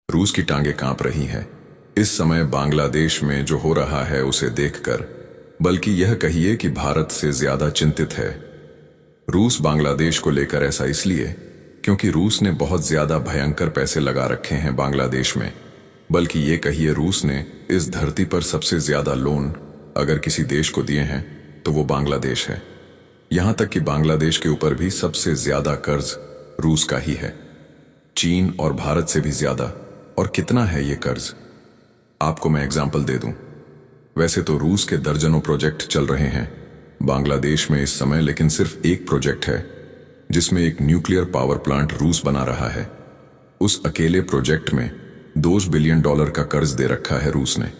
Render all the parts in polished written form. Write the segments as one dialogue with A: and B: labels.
A: रूस की टांगें कांप रही हैं इस समय बांग्लादेश में जो हो रहा है उसे देखकर, बल्कि यह कहिए कि भारत से ज्यादा चिंतित है। रूस बांग्लादेश को लेकर ऐसा इसलिए क्योंकि रूस ने बहुत ज्यादा भयंकर पैसे लगा रखे हैं बांग्लादेश में। बल्कि ये कहिए रूस ने इस धरती पर सबसे ज्यादा लोन अगर किसी देश को दिए हैं तो वो बांग्लादेश है। यहां तक कि बांग्लादेश के ऊपर भी सबसे ज्यादा कर्ज रूस का ही है, चीन और भारत से भी ज्यादा। और कितना है ये कर्ज, आपको मैं एग्जाम्पल दे दूं। वैसे तो रूस के दर्जनों प्रोजेक्ट चल रहे हैं बांग्लादेश में इस समय, लेकिन सिर्फ एक प्रोजेक्ट है जिसमें एक न्यूक्लियर पावर प्लांट रूस बना रहा है। उस अकेले प्रोजेक्ट में $2 बिलियन का कर्ज दे रखा है रूस ने।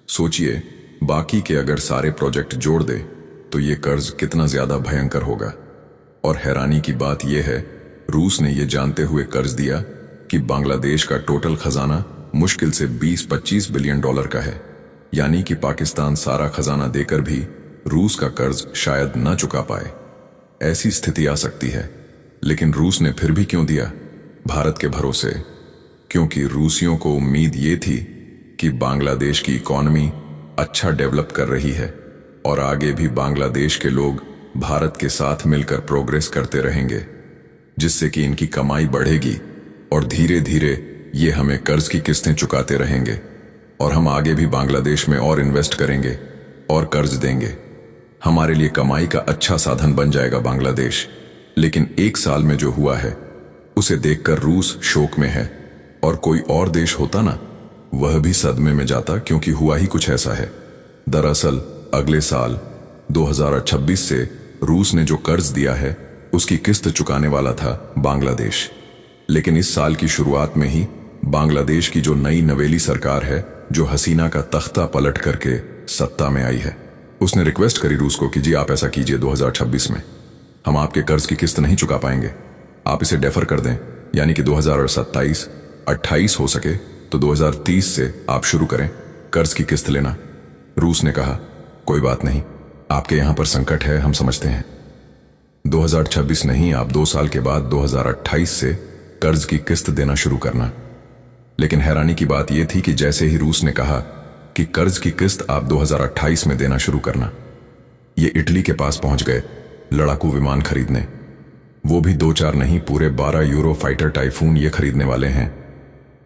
A: सोचिए बाकी के अगर सारे प्रोजेक्ट जोड़ दे तो ये कर्ज कितना ज्यादा भयंकर होगा। और हैरानी की बात यह है, रूस ने यह जानते हुए कर्ज दिया कि बांग्लादेश का टोटल खजाना मुश्किल से 20-25 बिलियन डॉलर का है। यानी कि पाकिस्तान सारा खजाना देकर भी रूस का कर्ज शायद न चुका पाए, ऐसी स्थिति आ सकती है। लेकिन रूस ने फिर भी क्यों दिया? भारत के भरोसे। क्योंकि रूसियों को उम्मीद ये थी कि बांग्लादेश की इकॉनमी अच्छा डेवलप कर रही है और आगे भी बांग्लादेश के लोग भारत के साथ मिलकर प्रोग्रेस करते रहेंगे, जिससे कि इनकी कमाई बढ़ेगी और धीरे धीरे ये हमें कर्ज की किस्तें चुकाते रहेंगे और हम आगे भी बांग्लादेश में और इन्वेस्ट करेंगे और कर्ज देंगे। हमारे लिए कमाई का अच्छा साधन बन जाएगा बांग्लादेश। लेकिन एक साल में जो हुआ है उसे देखकर रूस शोक में है, और कोई और देश होता ना, वह भी सदमे में जाता, क्योंकि हुआ ही कुछ ऐसा है। दरअसल अगले साल 2026 से रूस ने जो कर्ज दिया है उसकी किस्त चुकाने वाला था बांग्लादेश। लेकिन इस साल की शुरुआत में ही बांग्लादेश की जो नई नवेली सरकार है, जो हसीना का तख्ता पलट करके सत्ता में आई है, उसने रिक्वेस्ट करी रूस को कि जी आप ऐसा कीजिए, 2026 में हम आपके कर्ज की किस्त नहीं चुका पाएंगे, आप इसे डेफर कर दें, यानी कि 2027-28 हो सके तो 2030 से आप शुरू करें कर्ज की किस्त लेना। रूस ने कहा कोई बात नहीं, आपके यहां पर संकट है, हम समझते हैं। 2026 नहीं, आप 2 साल के बाद 2028 से कर्ज की किस्त देना शुरू करना। लेकिन हैरानी की बात यह थी कि जैसे ही रूस ने कहा कि कर्ज की किस्त आप 2028 में देना शुरू करना, ये इटली के पास पहुंच गए लड़ाकू विमान खरीदने। वो भी 2-4 नहीं, पूरे 12 यूरो फाइटर टाइफून ये खरीदने वाले हैं।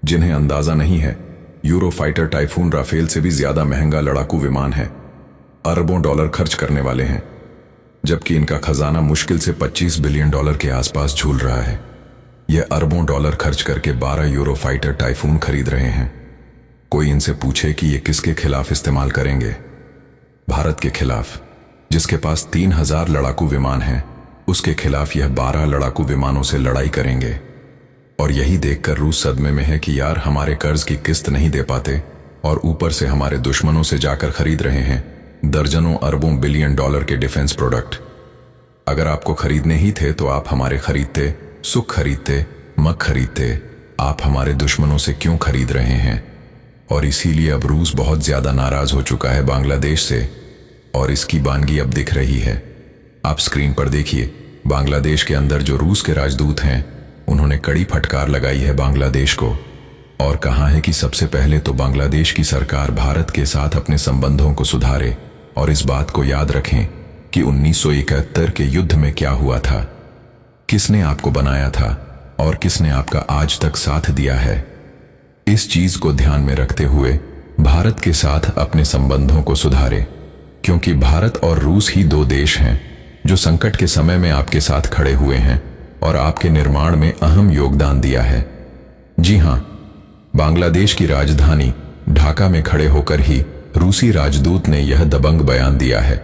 A: जिन्हें अंदाजा नहीं है, यूरो फाइटर टाइफून राफेल से भी ज्यादा महंगा लड़ाकू विमान है। अरबों डॉलर खर्च करने वाले हैं, जबकि इनका खजाना मुश्किल से $25 बिलियन के आसपास झूल रहा है। यह अरबों डॉलर खर्च करके 12 यूरो फाइटर टाइफून खरीद रहे हैं। कोई इनसे पूछे कि ये किसके खिलाफ इस्तेमाल करेंगे? भारत के खिलाफ, जिसके पास 3000 लड़ाकू विमान हैं, उसके खिलाफ यह 12 लड़ाकू विमानों से लड़ाई करेंगे। और यही देखकर रूस सदमे में है कि यार हमारे कर्ज की किस्त नहीं दे पाते और ऊपर से हमारे दुश्मनों से जाकर खरीद रहे हैं दर्जनों अरबों बिलियन डॉलर के डिफेंस प्रोडक्ट। अगर आपको खरीदने ही थे तो आप हमारे खरीदते, सुख खरीदते, मग खरीदते। आप हमारे दुश्मनों से क्यों खरीद रहे हैं? और इसीलिए अब रूस बहुत ज्यादा नाराज हो चुका है बांग्लादेश से, और इसकी बानगी अब दिख रही है। आप स्क्रीन पर देखिए, बांग्लादेश के अंदर जो रूस के राजदूत हैं उन्होंने कड़ी फटकार लगाई है बांग्लादेश को, और कहा है कि सबसे पहले तो बांग्लादेश की सरकार भारत के साथ अपने संबंधों को सुधारे और इस बात को याद रखें कि 1971 के युद्ध में क्या हुआ था, किसने आपको बनाया था और किसने आपका आज तक साथ दिया है। इस चीज को ध्यान में रखते हुए भारत के साथ अपने संबंधों को सुधारे, क्योंकि भारत और रूस ही 2 देश हैं जो संकट के समय में आपके साथ खड़े हुए हैं और आपके निर्माण में अहम योगदान दिया है। जी हां, बांग्लादेश की राजधानी ढाका में खड़े होकर ही रूसी राजदूत ने यह दबंग बयान दिया है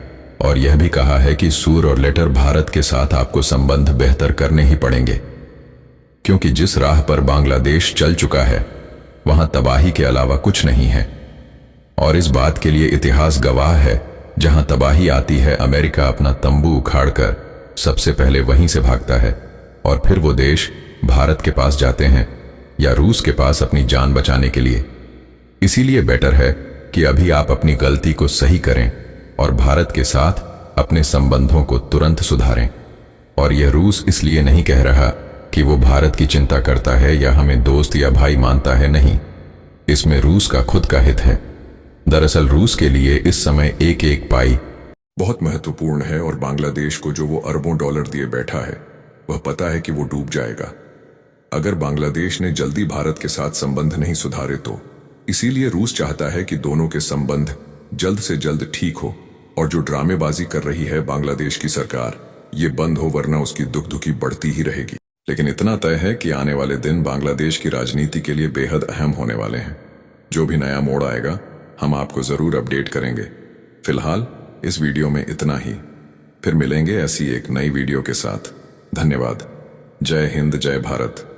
A: और यह भी कहा है कि सूर और लेटर भारत के साथ आपको संबंध बेहतर करने ही पड़ेंगे, क्योंकि जिस राह पर बांग्लादेश चल चुका है वहां तबाही के अलावा कुछ नहीं है। और इस बात के लिए इतिहास गवाह है, जहां तबाही आती है अमेरिका अपना तंबू उखाड़कर सबसे पहले वहीं से भागता है और फिर वो देश भारत के पास जाते हैं या रूस के पास अपनी जान बचाने के लिए। इसीलिए बेटर है कि अभी आप अपनी गलती को सही करें और भारत के साथ अपने संबंधों को तुरंत सुधारें। और यह रूस इसलिए नहीं कह रहा कि वो भारत की चिंता करता है या हमें दोस्त या भाई मानता है। नहीं, इसमें रूस का खुद का हित है। दरअसल रूस के लिए इस समय एक एक पाई बहुत महत्वपूर्ण है और बांग्लादेश को जो वो अरबों डॉलर दिए बैठा है वह पता है कि वो डूब जाएगा अगर बांग्लादेश ने जल्दी भारत के साथ संबंध नहीं सुधारे तो। इसीलिए रूस चाहता है कि दोनों के संबंध जल्द से जल्द ठीक हो और जो ड्रामेबाजी कर रही है बांग्लादेश की सरकार ये बंद हो, वरना उसकी दुख दुखी बढ़ती ही रहेगी। लेकिन इतना तय है कि आने वाले दिन बांग्लादेश की राजनीति के लिए बेहद अहम होने वाले हैं। जो भी नया मोड़ आएगा हम आपको जरूर अपडेट करेंगे। फिलहाल इस वीडियो में इतना ही, फिर मिलेंगे ऐसी एक नई वीडियो के साथ। धन्यवाद। जय हिंद, जय भारत।